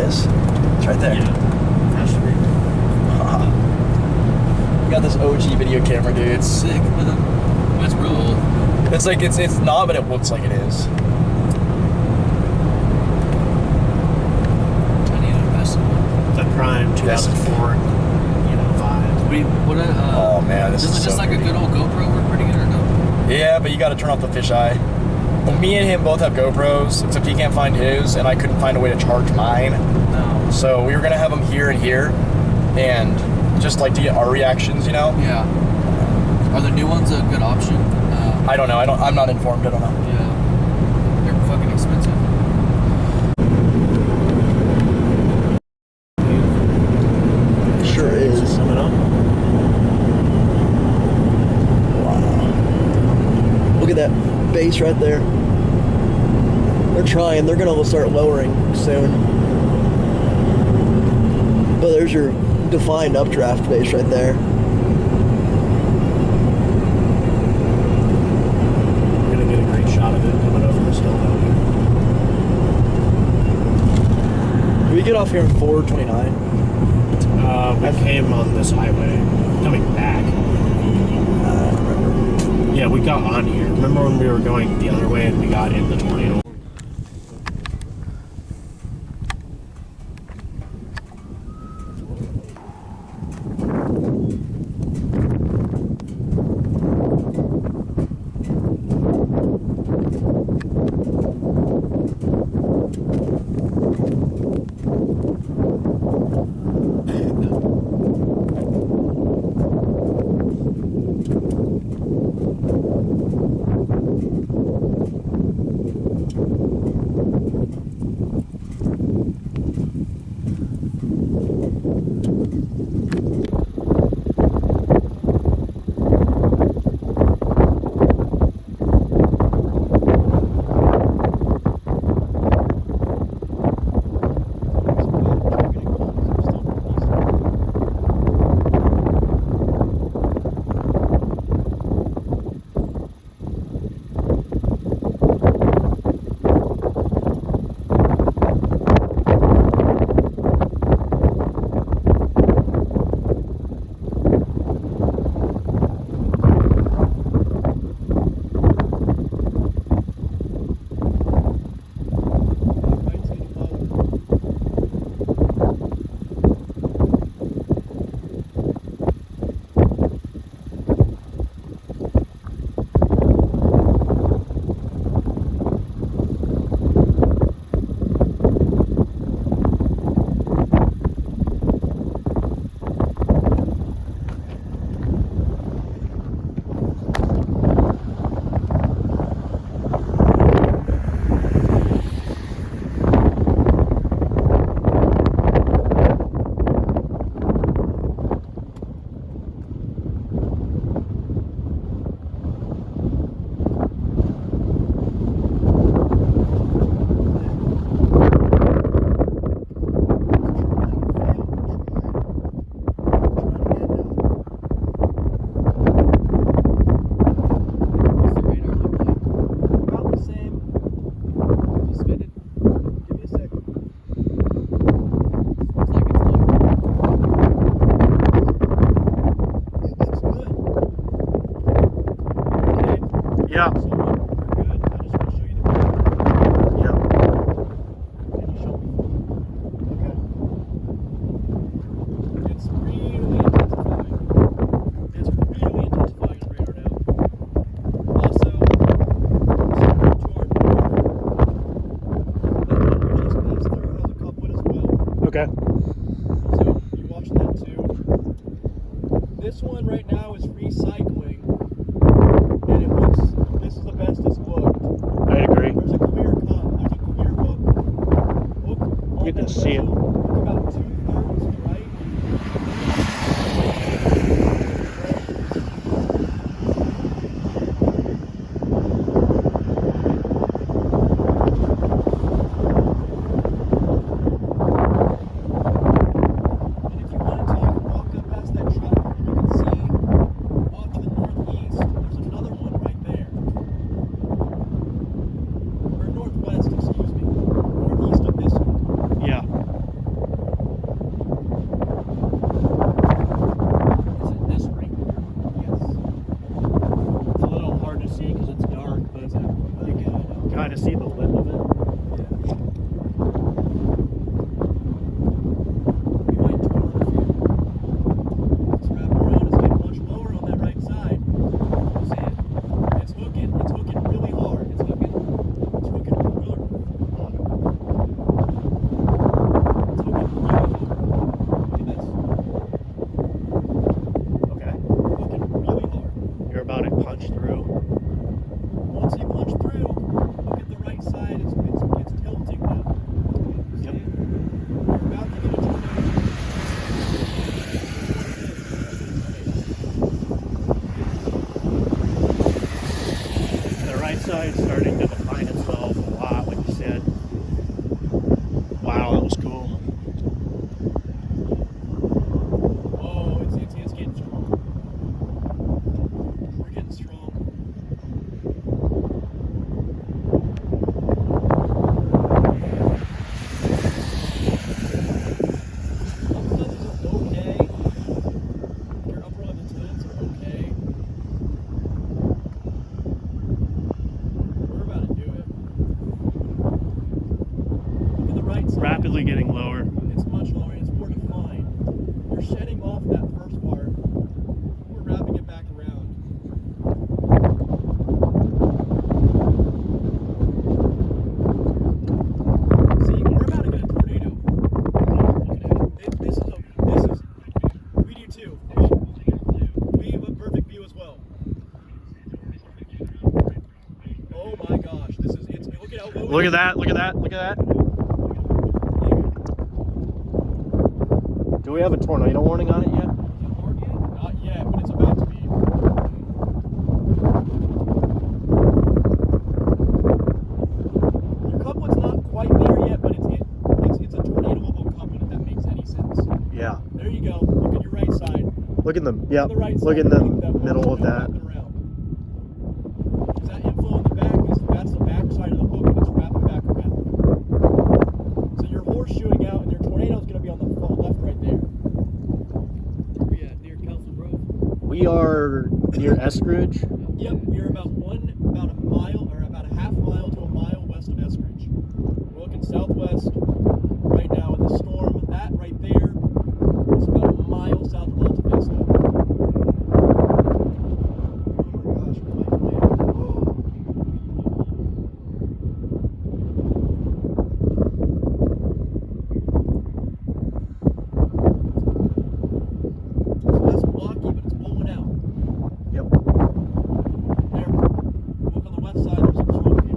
is. It's right there. Yeah. That should be. We got this OG video camera, dude. It's Sick, but that's real old. it's like it's not, but it looks like it is. I need to invest in one. The Prime 2004, vibe. Oh man, this is just so like pretty. a good old GoPro work pretty good or no? Yeah, but you got to turn off the fisheye. Well, me and him both have GoPros, except he can't find his, and I couldn't find a way to charge mine. No. So we were gonna have them here and here, and just like to get our reactions, you know. Yeah. Are the new ones a good option? I don't know. I'm not informed. I don't know. Yeah. They're fucking expensive. It sure is. Coming up. Wow. Look at that base right there. They're trying. They're gonna start lowering soon. But there's your defined updraft base right there. We're gonna get a great shot of it coming over this hill down here. We get off here in 429. We came on this highway coming back. I don't remember. Yeah, we got on here. Remember when we were going the other way and we got in the tornado? Yeah. So we're good. I just want to show you the road. Yeah. Can you show me? Okay. It's really intensifying. It's really intensifying on radar now. Also, super to our north. That number just passed through has a cupwood as well. Okay. So you watch that too. This one right now is recycling. And it looks, this is the best it's looked. I agree. There's a clear cut, there's a clear hook. Look on You can that see it. bezel, look about 2/3 to the right. And if you wanted to, you can walk up past that truck and you can see off to the northeast, there's another one right there. Or northwest, excuse me. Northeast of this one. Yeah. the lip of it? Yeah. We might torn a few. It's wrapping around. It's getting much lower on that right side. See it? It's hooking. It's hooking really hard. It's hooking. It's hooking really hard. It's hooking really hard. Look at this. Okay. Hooking really hard. You're about to punch through. Once you punch through, look at the right side. It's tilting now. Yep. See? You're about to get a tornado. The right side's starting to define itself a lot, like you said. Wow, that was cool. Oh, it's getting strong. We're getting strong. Upper levels are okay. Your upper level tilt are okay. We're about to do it. Look at the right side. Rapidly getting lower. It's much lower. It's more defined. You're shedding off that first part. We're wrapping it back around. See, we're about to get a tornado. We do too. We have a perfect view as well. Oh my gosh, look at how low. Look at that, look at that, look at that. Do we have a tornado warning on it yet? Not yet, but it's about to be. Your couplet's not quite there yet, but it's a tornadoable couplet, if that makes any sense. Yeah. There you go. Look at your right side. Look in the, yeah, On the right look side, in the that middle of that. wrapping around. 'Cause that inflow in the back that's the back side of the hook, and it's wrapping back around. So your horseshoeing out, and your tornado's going to be on the left right there. Where we at? Near Council Grove? We are near Eskridge. Yep, we are about a mile, or about a half mile to a mile west of Eskridge. We're looking southwest right now in the storm. That right there is about a mile south of Alta Vista. Oh my gosh, we're like that's blocky, but it's blowing out. Yep. There. Look on the left side, there's some smoke here.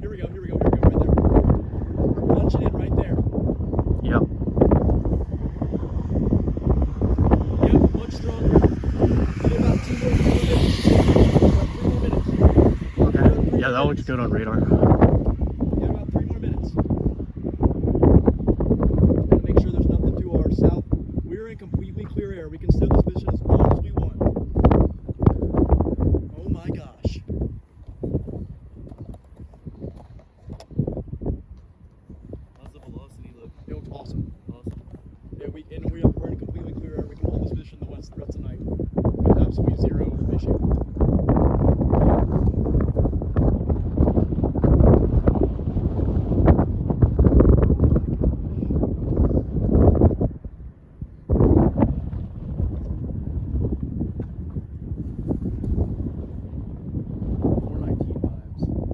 Here we go, right there. We're punching in right there. Yep. Yep, much stronger. Maybe about 2 more minutes. About 3 more minutes. Okay. Yeah, that looks good on radar. Yeah, about 3 more minutes. Gotta make sure there's nothing to our south. We're in completely clear air. We can set this mission as long as we want. Oh my gosh. How's the velocity look? It looks awesome. Awesome. Yeah, we're in completely clear air. We can hold this mission the rest of tonight with absolutely zero issue.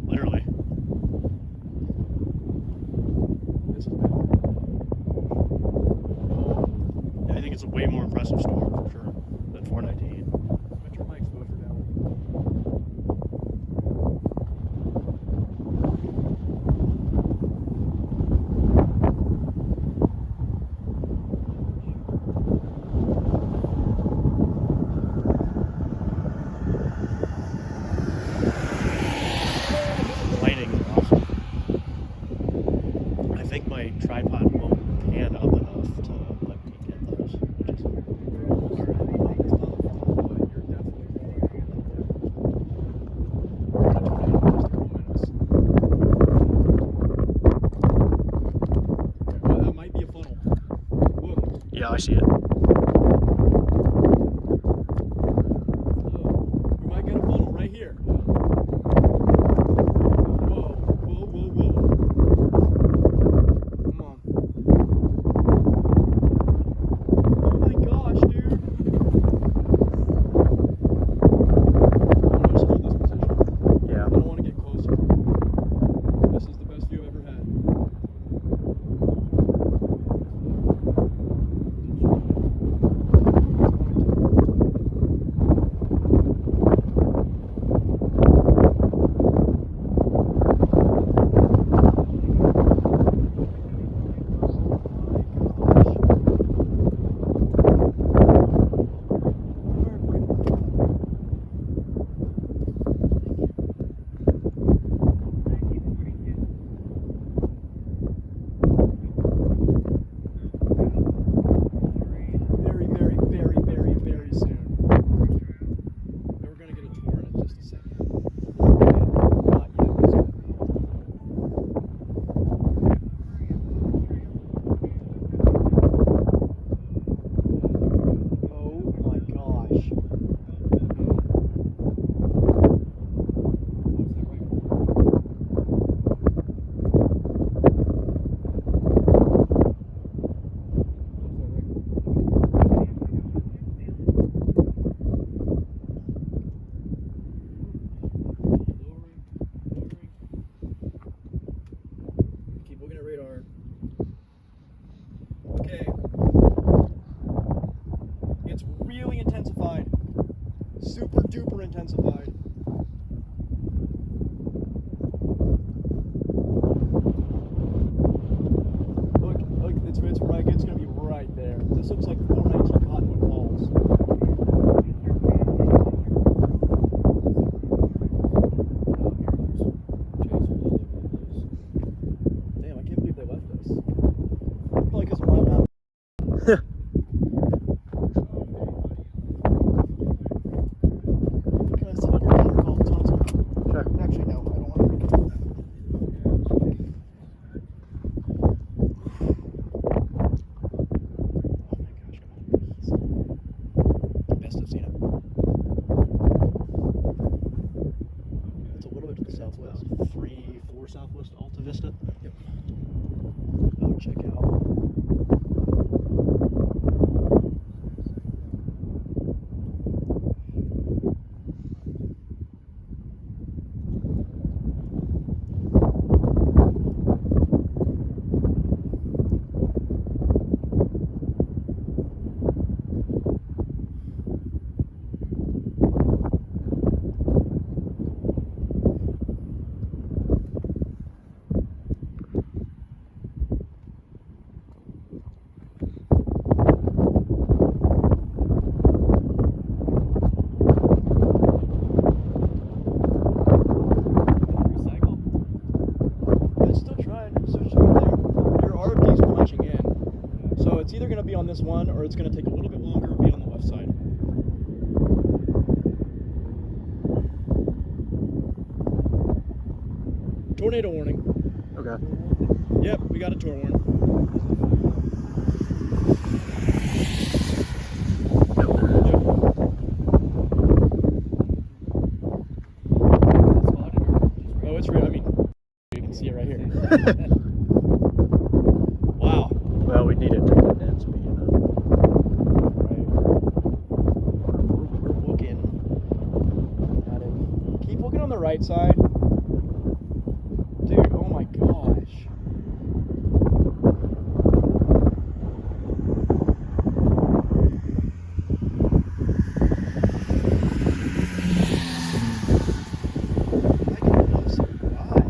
Literally. This is bad. Yeah, I think it's a way more impressive storm for sure than 419. I'm gonna turn my exposure down. duper intensified. Look, it's right. It's gonna be right there. This looks like 419 Cottonwood Falls. Damn, I can't believe they left us. Probably because of my map. Can I sit on your water call, Tonsil? Sure. Actually, no, I don't want to break it. Best I've seen it. It's a little bit to the southwest. 3-4 southwest Alta Vista. Yep. Oh, check out. It's either going to be on this one or it's going to take a little bit longer and be on the left side. Tornado warning. Okay. Yep, we got a tor warning. Oh, it's real. I mean, you can see it right here. Wow. Well, we need it to get that speed up. Right. We're looking at it. Keep looking on the right side. Dude, oh my gosh. I can almost see why.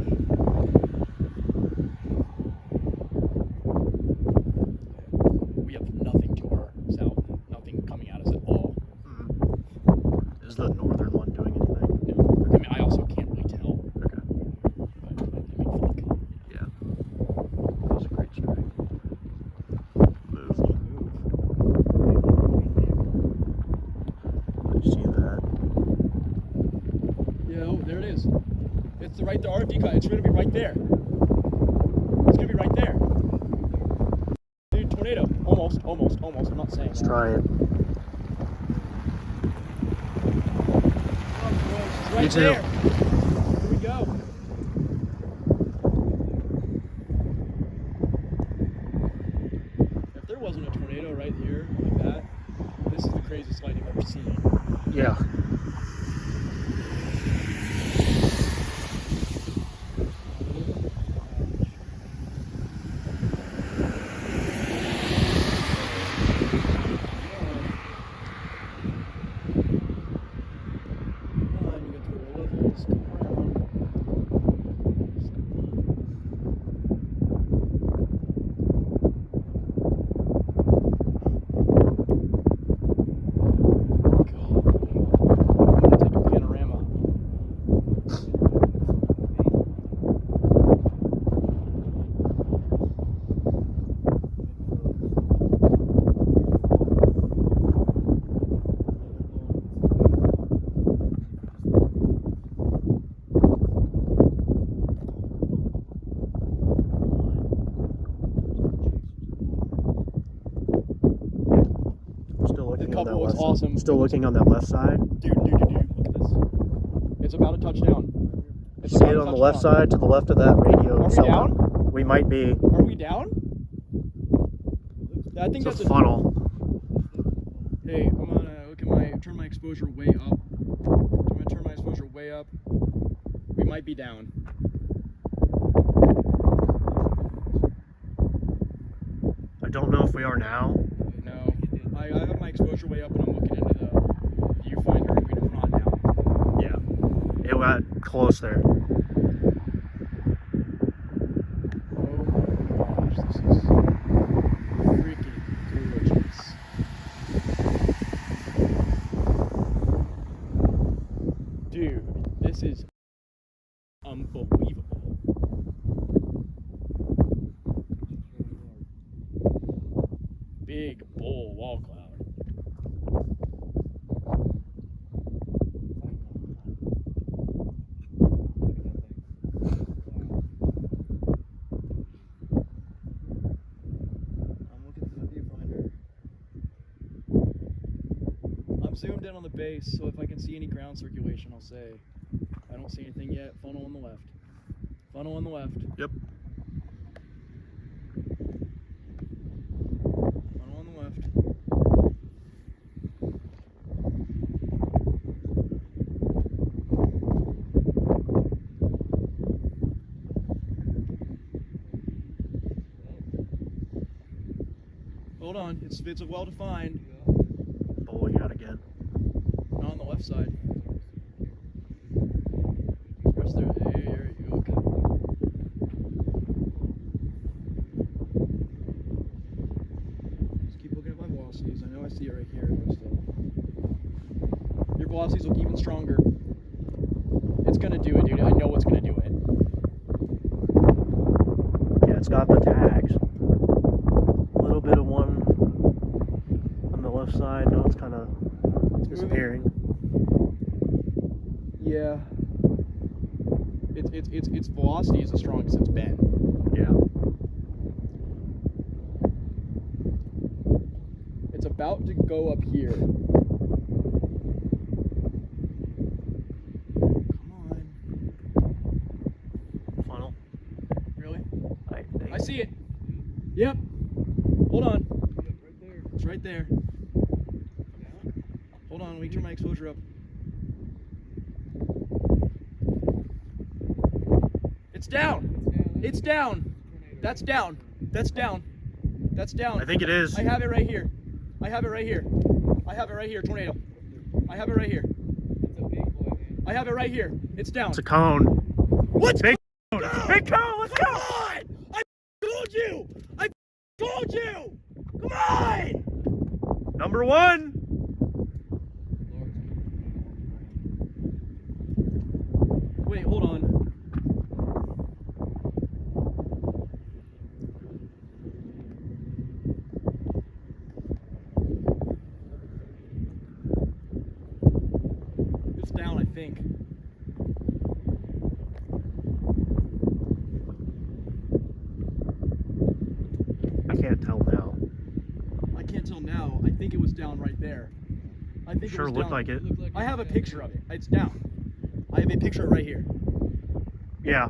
We have nothing to our south, nothing coming at us at all. Is the northern one doing anything? No. I mean, I also can't really tell. Okay. But, I mean, fuck. Yeah. That was a great strike. Move. Did you see that? Yeah, oh, there it is. It's the right, the RFD cut. It's going to be right there. It's going to be right there. Dude, tornado. Almost. I'm not saying Let's that. try it. It's right Me too. there. Here we go. If there wasn't a tornado right here like that, this is the craziest lightning I've ever seen. Yeah. couple looks awesome. Still looking on that left side. Dude, look at this. It's about a touchdown. It's See about it a on the left touchdown. side to the left of that radio. Are we cell down? phone. We might be. Are we down? I think It's that's a funnel. Hey, I'm gonna turn my exposure way up. I'm gonna turn my exposure way up. We might be down. I don't know if we are now. No, I have my exposure way up and I'm looking into the viewfinder and we're not down. got close there. Oh my gosh, this is freaking gorgeous. Dude, this is unbelievable. Big bull wall cloud. I'm looking through the viewfinder. I'm zoomed in on the base, so if I can see any ground circulation, I'll say. I don't see anything yet. Funnel on the left. Funnel on the left. Yep. Funnel on the left. Hold on, it's well defined. Bowling out again. Not on the left side. Press there. There you go. Okay. Just keep looking at my velocities. I know I see it right here, but still. Your velocities look even stronger. It's gonna do it, dude. I know it's gonna do it. Yeah, it's got the tags. A little bit of one on the left side. Now it's kind of disappearing. Yeah. Its velocity is the strongest it's been. Yeah. It's about to go up here. Come on. Funnel. Really? I think. I see it. Yep. Hold on. Right there. It's right there. Hold on, let me turn my exposure up. It's down. It's down. That's down. That's down. That's down. I think it is. I have it right here. I have it right here. I have it right here. Tornado. I have it right here. It's a big boy, man. I have it right here. It's down. It's a cone. What's Big cone. It's a big cone. Let's go. Come on! I told you! I told you! Come on! Number one. Wait, hold on. It's down, I think. I can't tell now. I can't tell now. I think it was down right there. I think Sure it was looked down. like it. I have a picture of it. It's down. I have a picture right here. Yeah.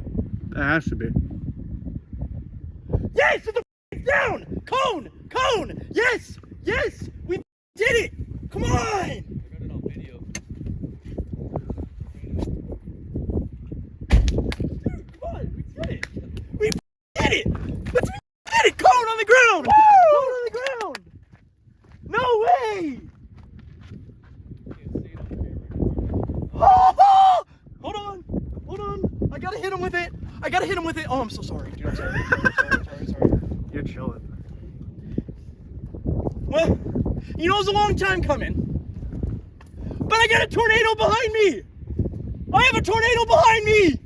It has to be. Yes! It's down! Cone! Cone! Yes! Yes! We did it! Come on! I got it on video. Dude, come on! We did it! We did it! We did it! Cone on the ground! Cone on the ground! No way! Can't see it on the camera. Oh! Hold on! Hold on! I gotta hit him with it! I gotta hit him with it! Oh, I'm so sorry, dude. I'm sorry. Sorry. You're chilling. Well, you know, it was a long time coming. But I got a tornado behind me! I have a tornado behind me!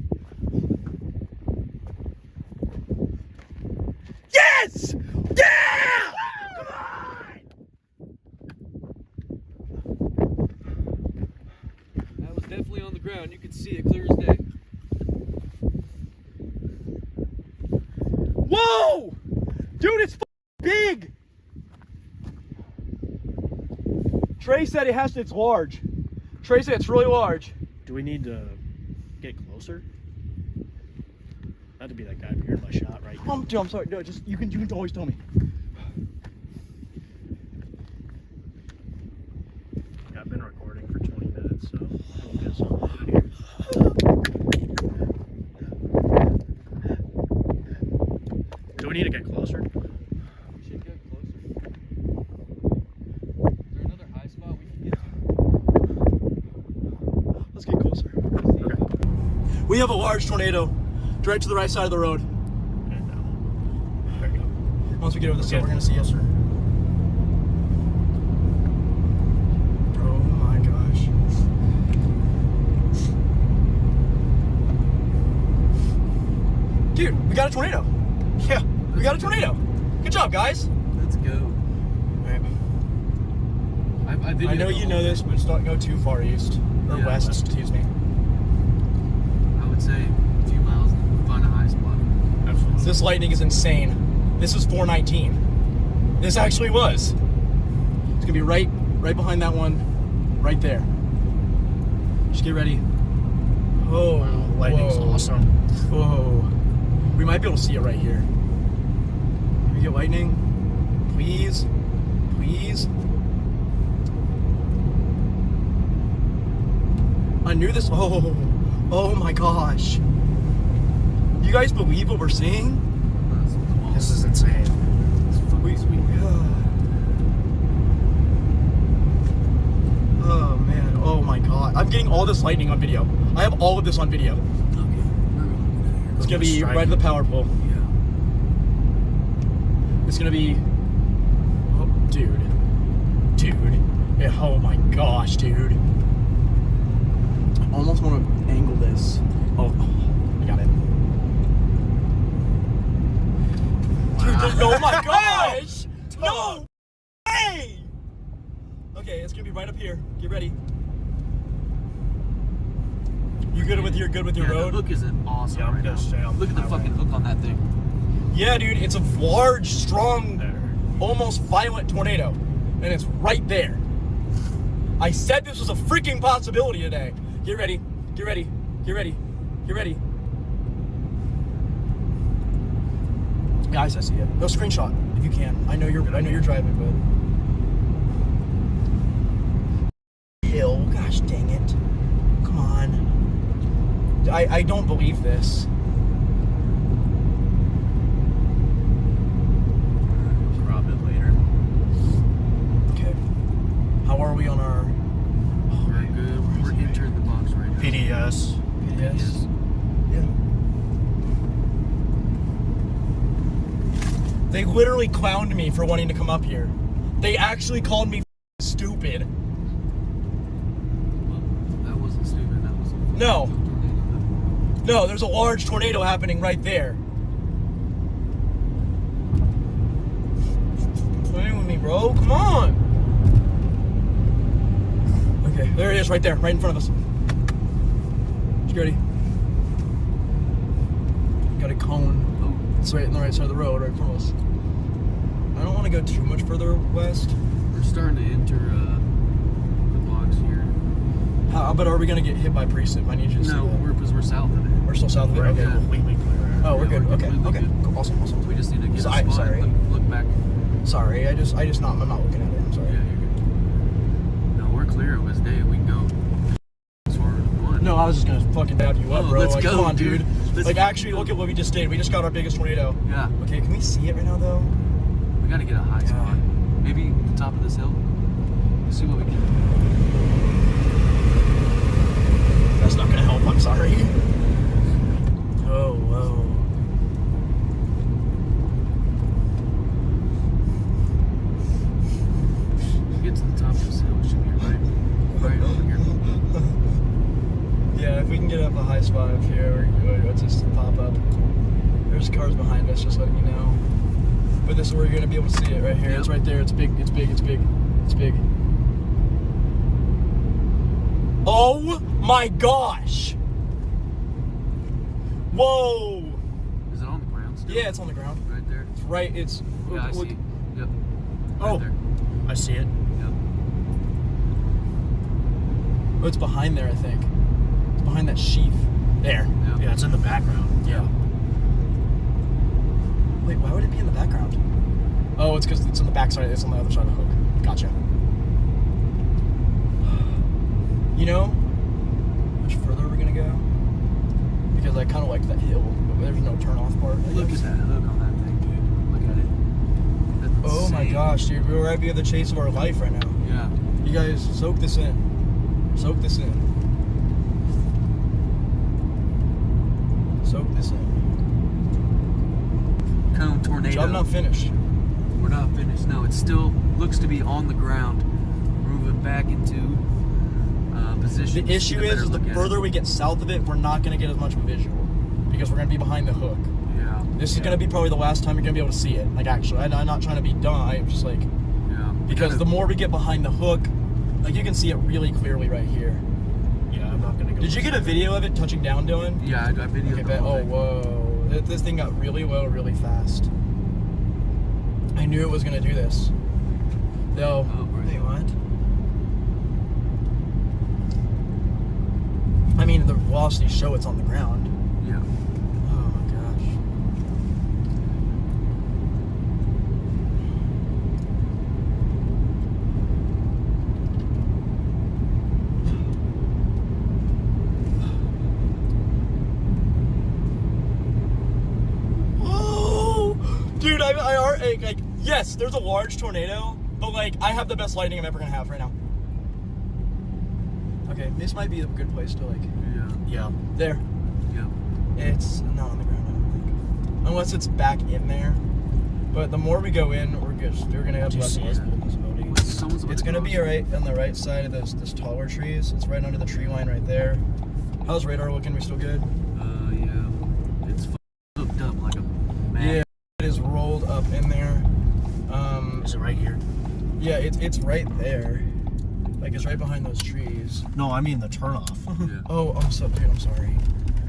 Yes! Yeah! Come on! That was definitely on the ground. You could see it clear as day. Whoa! Dude, it's big! Trey said it's large. Trey said it's really large. Do we need to get closer? That'd be that guy here in my shot right now. Dude, I'm sorry. No, just you can always tell me. Yeah, I've been recording for 20 minutes, so we'll get something here. Do we need to get closer? We should get closer. Is there another high spot we can get to? Let's get closer. See Okay. We have a large tornado direct to the right side of the road. There you go. Once we get over this hill, we're gonna see it. Oh my gosh. Dude, we got a tornado. Yeah, we got a tornado. Good job, guys. Let's go. I know you know this, but just don't go too far east. Or Yeah, west, west. excuse me. I would say a few miles and find a high spot. Absolutely. This lightning is insane. This is 419. This actually was. It's gonna be right behind that one, right there. Just get ready. Oh, Wow, lightning's whoa. awesome. Whoa. We might be able to see it right here. Can we get lightning? Please? Please? I knew this. Oh my gosh. You guys believe what we're seeing? This is insane. Oh man, oh my god. I'm getting all this lightning on video. I have all of this on video. It's gonna be right at the power pole. Yeah. It's gonna be. Oh, dude. Yeah, oh my gosh, dude. I almost want to angle this. Oh, I got it. Dude, oh my gosh! No way! Okay, it's gonna be right up here. Get ready. You good with your road? The hook is awesome. Yeah, I'm right gonna now. stay on Look at the the fucking hook on that thing. Yeah, dude, it's a large, strong, There. almost violent tornado, and it's right there. I said this was a freaking possibility today. Get ready. Get ready. Get ready. Get ready. Guys, I see it. No, screenshot if you can. I know you're driving, but hill. Gosh dang it! Come on. I don't believe this. Crop it later. Okay. How are we on our We're good. We're entering the box right now. PDS. PDS? Yeah. They literally clowned me for wanting to come up here. They actually called me stupid. Well, that wasn't stupid. That was. No. No, there's a large tornado happening right there. Playing with me, bro. Come on. Okay, there it is, right there, right in front of us. Just ready. Got a cone. Oh, It's right on the right side of the road, right in front of us. I don't want to go too much further west. we're starting to enter the box here. But are we gonna get hit by precip? I need you to see No, that. we're south of it. We're still south of it. We're Okay. completely clear. Oh, we're Yeah, good. we're Okay. completely Okay. good. Cool. Awesome. Awesome. We just need to get a Sorry, spot. sorry. Look back. Sorry, I'm not looking at it. I'm sorry. Yeah, you're good. No, we're clear of this day. We can go as far as we want. No, I was just gonna fucking dab you up, Oh, bro. let's Like, go, come on, dude. dude. Let's Like, fucking actually, go. look at what we just did. We just got our biggest tornado. Yeah, Okay, can we see it right now, though? we got to get a high Yeah. spot. Maybe the top of this hill. Let's see what we can. That's not gonna help. I'm sorry. Oh, whoa. Get to the top of this hill. It should be right over here. Yeah, if we can get up a high spot up here, let's just pop up. There's cars behind us, just letting you know. But this is where you're gonna be able to see it right here. Yep. It's right there. It's big. It's big. It's big. It's big. Oh my gosh! Whoa! Is it on the ground still? Yeah, it's on the ground. Right there. It's right. It's Yeah, I look. see. Yep. Oh. Right there. I see it. Yep. Oh, it's behind there, I think. It's behind that sheath. There. Yep. Yeah, it's in the background. Yeah. Wait, why would it be in the background? Oh, it's because it's on the back side. It's on the other side of the hook. Gotcha. You know, how much further are we gonna go? Because I kind of like that hill, but there's no turn off part. I Look at guess. that hook on that thing, dude. Look at it. That's Oh my insane. gosh, dude, we're right via the chase of our life right now. Yeah. You guys, soak this in. Soak this in. Soak this in. Cone tornado. Job not finished. We're not finished. No, it still looks to be on the ground. Moving back into position. The issue is the further we get south of it, we're not going to get as much of a visual because we're going to be behind the hook. Yeah. This is going to be probably the last time you're going to be able to see it. Like, actually, I'm not trying to be dumb. I'm just like, Yeah. because the more we get behind the hook, like, you can see it really clearly right here. Yeah, I'm not gonna go. Did you get a video of it touching down, Dylan? Yeah, I videoed Okay, the bet. whole Oh, thing. whoa. This thing got really low really fast. I knew it was going to do this. Though. Oh, right. Wait, what? I mean, the velocities show it's on the ground. Yeah. Oh my gosh. Whoa! Dude, like, yes, there's a large tornado, but like, I have the best lighting I'm ever gonna have right now. Okay, this might be a good place to like. Yeah. Yeah. There. Yeah. It's not on the ground, I don't think. Unless it's back in there. But the more we go in, we're gonna have Do you less see and less it? visibility. Someone's about It's to gonna be cross. right on the right side of this taller trees. It's right under the tree line right there. How's radar looking? We still good? Yeah. It's hooked up like a man. Yeah, it is rolled up in there. Is it right here? Yeah, it's right there. Like, it's right behind those trees. No, I mean the turnoff. Yeah. Oh, I'm sorry.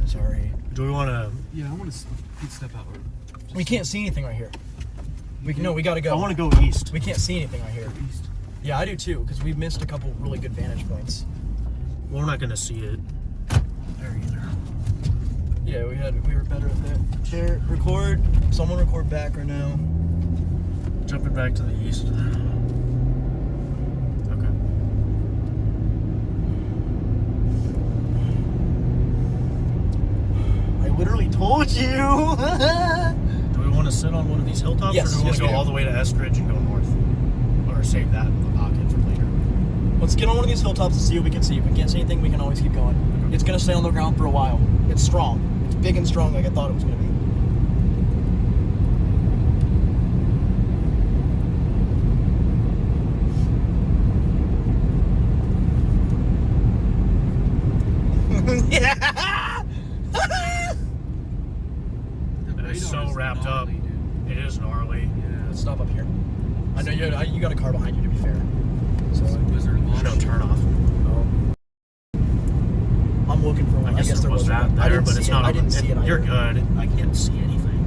Sorry. Do we want to? Yeah, I want to step out. We can't see anything right here. We gotta go. I want to go east. We can't see anything right here. East. Yeah, I do too, because we've missed a couple really good vantage points. We're not gonna see it there either. Yeah, we were better at that. Share, record. Someone record back right now. Jumping back to the east. Okay. I literally told you. Do we want to sit on one of these hilltops, Yes, or do we want yes, to we go do. all the way to Eskridge and go north, or save that in the pocket for later? Let's get on one of these hilltops and see what we can see. If we can't see anything, we can always keep going. It's gonna stay on the ground for a while. It's strong. It's big and strong, like I thought it was gonna be. Yeah. It is so wrapped up. It is gnarly. Yeah. Let's stop up here. I know you got a car behind you, to be fair. So Wizard of There's no Oz. turn off. I'm looking for one. I guess there was that one. I there, didn't but see it's it. not. I didn't see it. You're either. good. I can't see anything.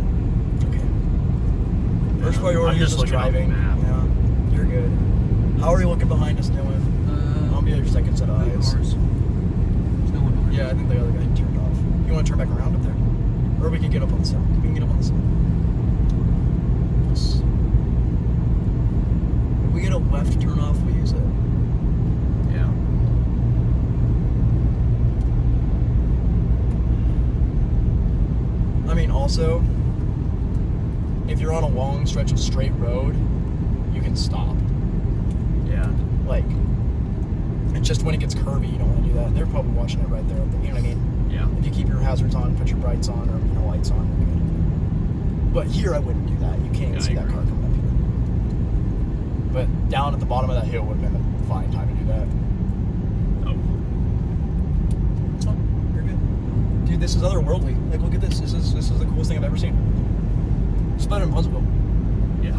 Okay. First priority I'm is just just looking at the driving. map. Yeah, you're good. How are you looking behind us, Dylan? I'll be your second set of eyes. There's no one behind. Yeah, I think the other guy turned off. You want to turn back around up there? Or we can get up on the side. We can get up on the side. Yes. If we get a left turn off, we use it. Yeah. I mean, also, if you're on a long stretch of straight road, you can stop. Yeah. Like, it's just when it gets curvy, you don't want to do that. They're probably watching it right there. You know what I mean? Yeah. If you keep your hazards on, put your brights on, or lights on, you're good. But here, I wouldn't do that. You can't Yeah, see I that agree. car coming up here. But down at the bottom of that hill would have been the fine time to do that. Oh. It's fine. You're good. Dude, this is otherworldly. Like, look at this. This is the coolest thing I've ever seen. It's better than Pleasantville. Yeah.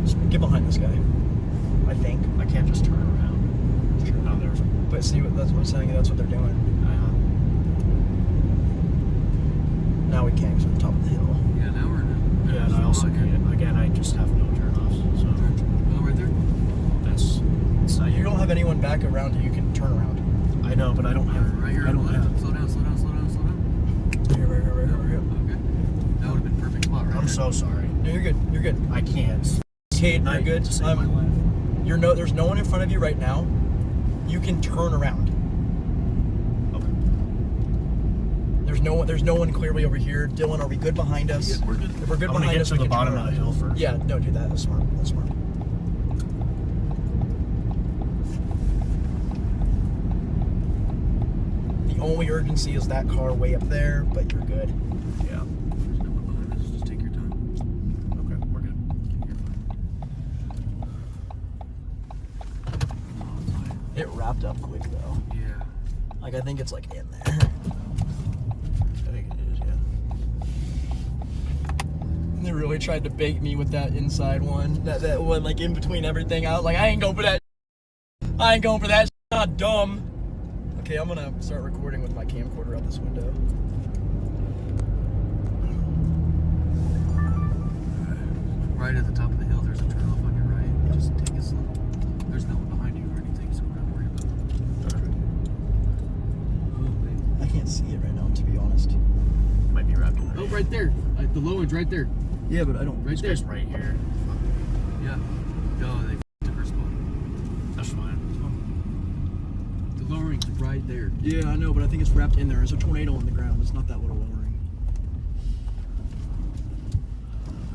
Just get behind this guy. I think. I can't just turn around. Sure. No, there's. But see, that's what I'm saying. That's what they're doing. Now we can't, 'cause we're on top of the hill. Yeah, now we're in. Yeah, and I also can't. Again, I just have no turnoffs. So Oh, right there. that's. It's not You don't have anyone back around you. You can turn around. I know, but I don't have. Right here I on don't the have. left. Slow down. Right here. Okay. That would have been perfect spot, right? I'm so sorry. No, you're good. You're good. I can't. Kate, Night you're good. to save my life. There's no one in front of you right now. You can turn around. Okay. There's no one clearly over here. Dylan, are we good behind us? Yeah, we're good. If we're good I'm gonna behind get us, to we the can bottom turn of the around. hill first. Yeah, no, do that. That's smart. That's smart. The only urgency is that car way up there, but you're good. Yeah. There's no one behind us. Just take your time. Okay, we're good. It wrapped up quick though. Yeah. Like I think it's like in there. I think it is, yeah. They really tried to bait me with that inside one. That one like in between everything. I was like, I ain't going for that. I ain't going for that. Not dumb. Okay, I'm gonna start recording with my camcorder out this window. Right at the top of the hill, there's a turn off on your right. Just take it slow. There's no one behind you or anything, so we're not worried about it. I can't see it right now, to be honest. Might be wrapped in Oh, right there. The low end's right there. Yeah, but I don't. Right there. It's right here. Yeah. No, they took her spot. That's fine. The lowering's right there. Yeah, I know, but I think it's wrapped in there. There's a tornado on the ground. It's not that little lowering.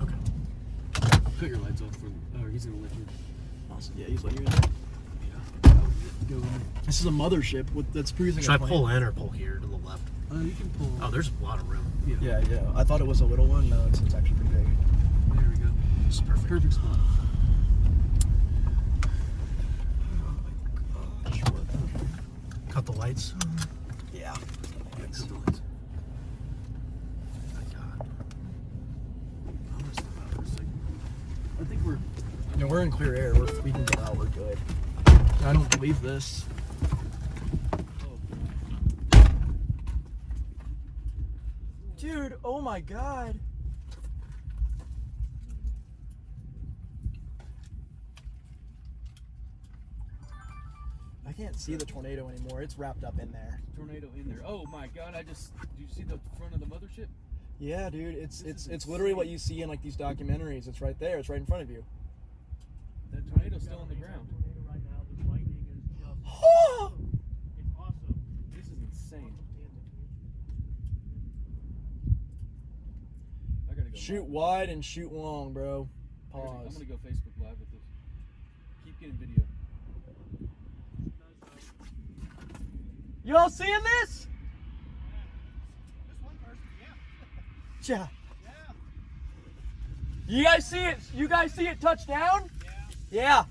Okay. Cut your lights off for. Oh, he's gonna let you. Awesome. Yeah, he's like, you're in. Yeah. Go in. This is a mothership that's cruising. Should a I plane. pull in or pull here to the left? You can pull. Oh, there's a lot of room. Yeah. I thought it was a little one. No, it's actually pretty big. There we go. This is perfect. Perfect spot. Cut the lights. Yeah. Cut the lights. Thank God. I think we're. No, we're in clear air. We can get out. We're good. I don't believe this. Dude, oh my God. I can't see the tornado anymore. It's wrapped up in there. Tornado in there. Oh my God! Did you see the front of the mothership? Yeah, dude. It's literally what you see in like these documentaries. It's right there. It's right in front of you. That tornado's still on the ground. This is insane. I gotta go. Shoot wide and shoot long, bro. I'm Pause. gonna go Facebook Live with this. Keep getting video. Y'all seeing this? Yeah. You guys see it? You guys see it touch down? Yeah.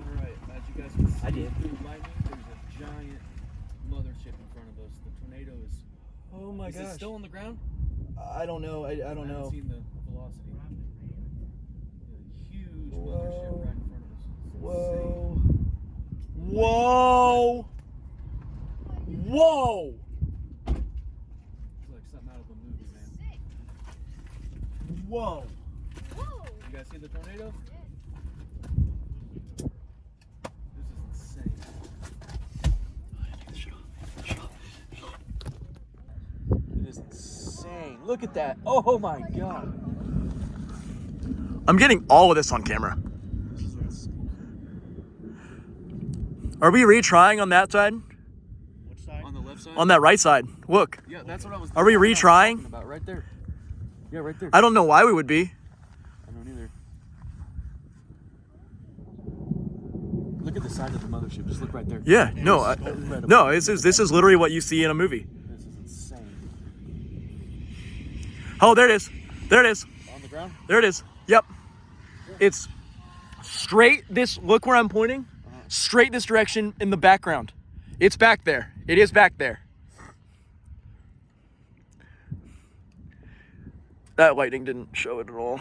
Alright, as you guys can see I did. through lightning, there's a giant mothership in front of us. The tornado is. Oh my Is gosh. it still on the ground? I don't know. I don't haven't know. seen the velocity. A huge Whoa. mothership right in front of us. It's Whoa. insane. Whoa. Whoa. It's like something out of a movie, man. Whoa. You guys see the tornado? This is insane. It is insane. Look at that. Oh my God. I'm getting all of this on camera. Are we retrying on that side? Which side? On the left side? On that right side. Look. Yeah, that's what I was. Are we that's what I was retrying? talking about right there. Yeah, right there. I don't know why we would be. I don't either. Look at the side of the mothership. Just look right there. Yeah. No. No. This is literally what you see in a movie. This is insane. Oh, there it is. There it is. On the ground? There it is. Yep. It's straight this. Look where I'm pointing. Straight this direction in the background. It's back there. It is back there. That lighting didn't show it at all.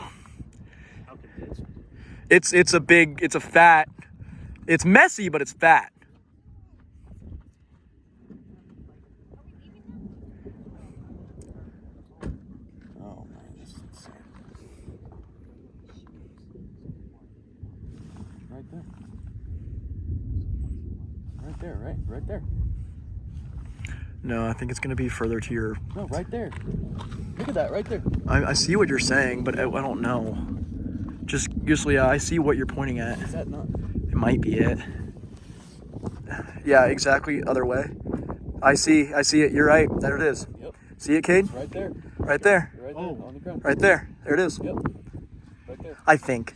How convinced? It's a fat. It's messy, but it's fat. Oh man, this is insane. Right there. Right there, right? Right there. No, I think it's gonna be further to your. No, right there. Look at that, right there. I see what you're saying, but I don't know. Just yeah, I see what you're pointing at. Is that not? It might be it. Yeah, exactly. Other way. I see it. You're right. There it is. Yep. See it, Cade? Right there. Right there. Right there. On the ground. Right there. There it is. Yep. Right there. I think.